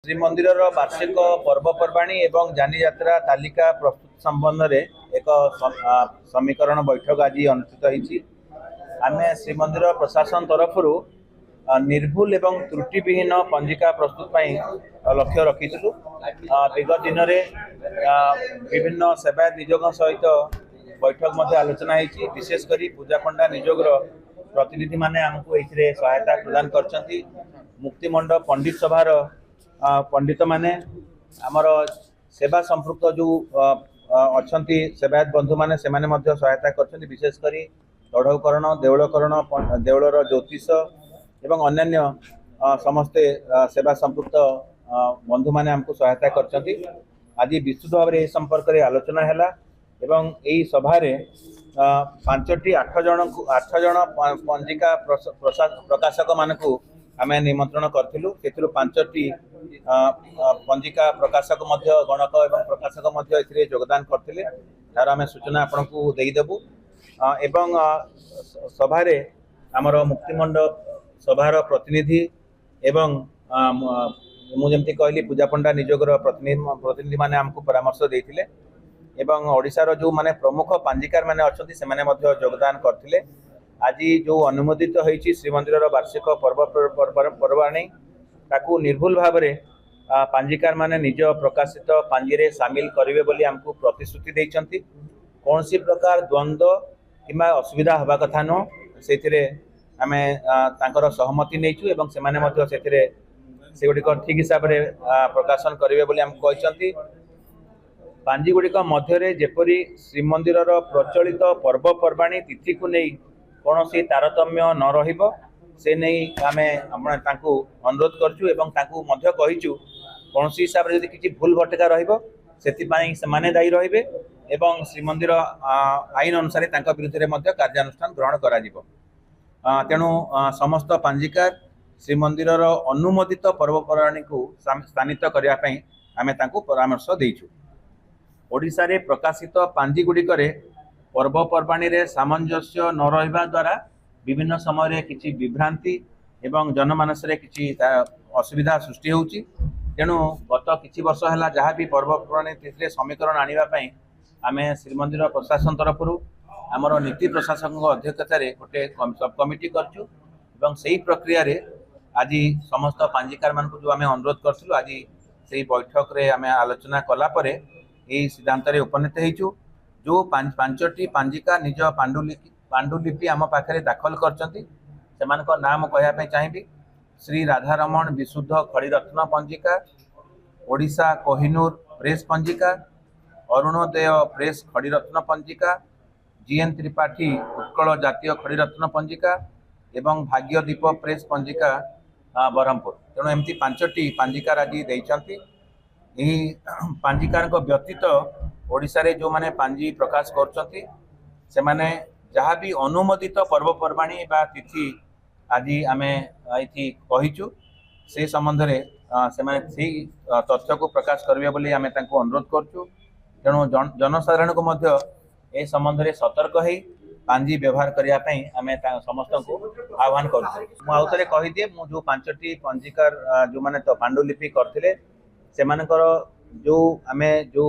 श्रीमंदिर वार्षिक पर्वपर्वाणी एवं जानी यात्रा तालिका प्रस्तुत संबंध में एक समीकरण बैठक आज अनुष्ठित होती। आम श्रीमंदिर प्रशासन तरफ निर्भुल एवं त्रुटिविहीन पंजिका प्रस्तुत लक्ष्य रखीलु। विगत दिन में विभिन्न सेवायत निजोग सहित बैठक आलोचना होती। विशेषकर पूजा पंडा निजोग प्रतिनिधि माने आमको ये सहायता प्रदान कर मुक्तिमंडप पंडित सभार पंडित माने आमर सेवा संपृक्त जो अच्छा सेवायत बंधु माने से माने मध्य सहायता कर विशेषकर तढ़ौकरण देवलकरण देवलर ज्योतिष एवं अन्य समस्ते सेवा संपृक्त बंधु माने हमको सहायता कर आज विस्तृत भाव में संपर्क में आलोचना है एवं यही सभारे 5टी 8 जन पंजिका प्रकाशक मानकु आम निमंत्रण करूँ। से 5टी पंजिका प्रकाशक गणक एवं प्रकाशक योगदान करते तार आम सूचना आपण को देदेबू। एवं सभारे आमर मुक्तिमंडप सभार प्रतिनिधि एवं मुझे कहली पूजा पंडा निजोगर प्रतिनिधि माने हमको परामर्श देते एवं ओडिशार जो माने प्रमुख पांजिकार माने अच्छे से माने योगदान करते। आज जो अनुमोदित होती श्रीमंदिर वार्षिक पर्वपर्वाणी ताकू निर्भुल भाव में पांजिकार माने निज प्रकाशित पांजी सामिल करेंगे बोली हमको प्रतिश्रुति देइछंती। कौन सी प्रकार द्वंद्व किंबा असुविधा हवा कथा नुह से आम तांकर सहमति नहीं एवं से माने से गुड़िक ठीक हिसाब से प्रकाशन करेंगे बोली हमको कहते। पांजी गुड़िक मध्य जेपरी श्रीमंदिर प्रचलित पर्वपर्वाणी तिथि को नहीं कौन सी तारतम्य न रहिबो से नहीं आम अनुरोध करूँ एवं कहीचु कौन सी हिसाब से किसी भूल भटका से दायी रहिबे एवं श्रीमंदिर आईन अनुसार विरुद्ध में कार्यानुष्ठान ग्रहण करा। तेणु समस्त पांजिकार श्रीमंदिर अनुमोदित पर्वपर्वाणी को स्थानित करने आम परामर्श देइछु। ओडिशा रे प्रकाशित पांजी गुड़िक पर्वपर्वाणी रे सामंजस्य न रहिबा द्वारा विभिन्न समय किसी विभ्रांति एवं जनमानस रे किसी असुविधा सृष्टि होउची। तेणु गत किछि वर्ष है जहाँ भी पर्वपर्वाणी तिथि समीकरण आने आम श्रीमंदिर प्रशासन तरफ आमर नीति प्रशासन अध्यक्षतार गोटे सब कमिटी करछु एवं सही प्रक्रिया रे आज समस्त पांजिकार मान जो आम अनुरोध करूँ आज से बैठक रे आम आलोचना कलापर यही सिद्धांत उपनीत होइछु। जो 5टी पांजिका निज पांडुलिपि आम पाखे दाखल कर नाम कहवाई चाहिए। श्री राधारमण विशुद्ध खड़ीरत्न पंजिका, ओडिशा कोहिनूर प्रेस पंजिका, अरुणोदय प्रेस खड़ीरत्न पंजिका, जीएन त्रिपाठी उत्कल जातीय खड़ीरत्न पंजिका एवं भाग्यदीप प्रेस पंजिका बरहमपुर। तेणु एमती 5टी पांजिकार आज देइछंती। यही पांजिकार व्यतीत ओडिशा रे जो माने पांजी प्रकाश करछंती से माने जहाँ भी अनुमोदित पर्वपर्वाणी बा तिथि आज आम ये कहीचु से संबंध में से तथ्य को प्रकाश करेंगे बोली आम अनुरोध करूँ। तेणु जनसाधारण को मध्य ए संबंध में सतर्क हो पांजी व्यवहार करने आम समस्त को आह्वान करें कहीदिए जो 5टी पंजिकार जो मैंने तो पांडुलिपि करते से जो आम जो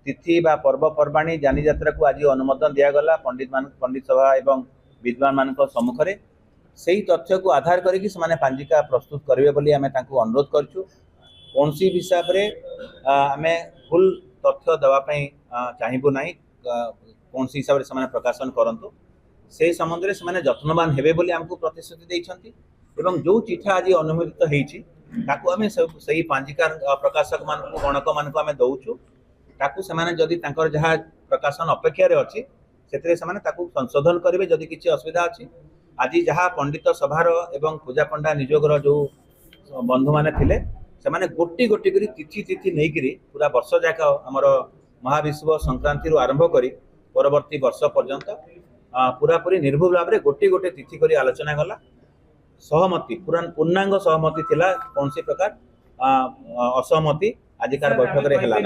तिथि बा पर्वपर्वाणी जानी यात्रा को आज अनुमोदन दिगला पंडित सभा एवं विद्वान मान सम्मुख में से ही तथ्य को आधार करके पांजिका प्रस्तुत करेंगे बोली आम अनुरोध करूँ। कौन सी हिसाब से आम भूल तथ्य देवाई चाहबू ना कौन सी हिसाब से प्रकाशन करूँ से संबंध में से जत्नवान हेबे बोली आमको प्रतिश्रुति देइछंती। एवं जो चिठा आज अनुमोदित होइछि ताकू आम सही पांजिकार प्रकाशक मान गणक मान आम दौचु ताकू से जदि जहाँ प्रकाशन अपेक्षार अच्छी से संशोधन करेंगे जदि किसी असुविधा अच्छी। आज जहाँ पंडित सभार एवं पूजा पंडा निजोगर जो बंधु मैंने थे से गोटी गोटी कर तिथि नहीं करी पूरा वर्ष जाक आमर महाविश्व संक्रांति आरंभ कर परवर्ती वर्ष पर्यंत पूरापूरी निर्भुल भाव में गोटे गोटे तिथि कर आलोचना गला। सहमति पूर्णांग सहमति थिला कौन सी प्रकार असहमति आजिकार बैठक रे हला।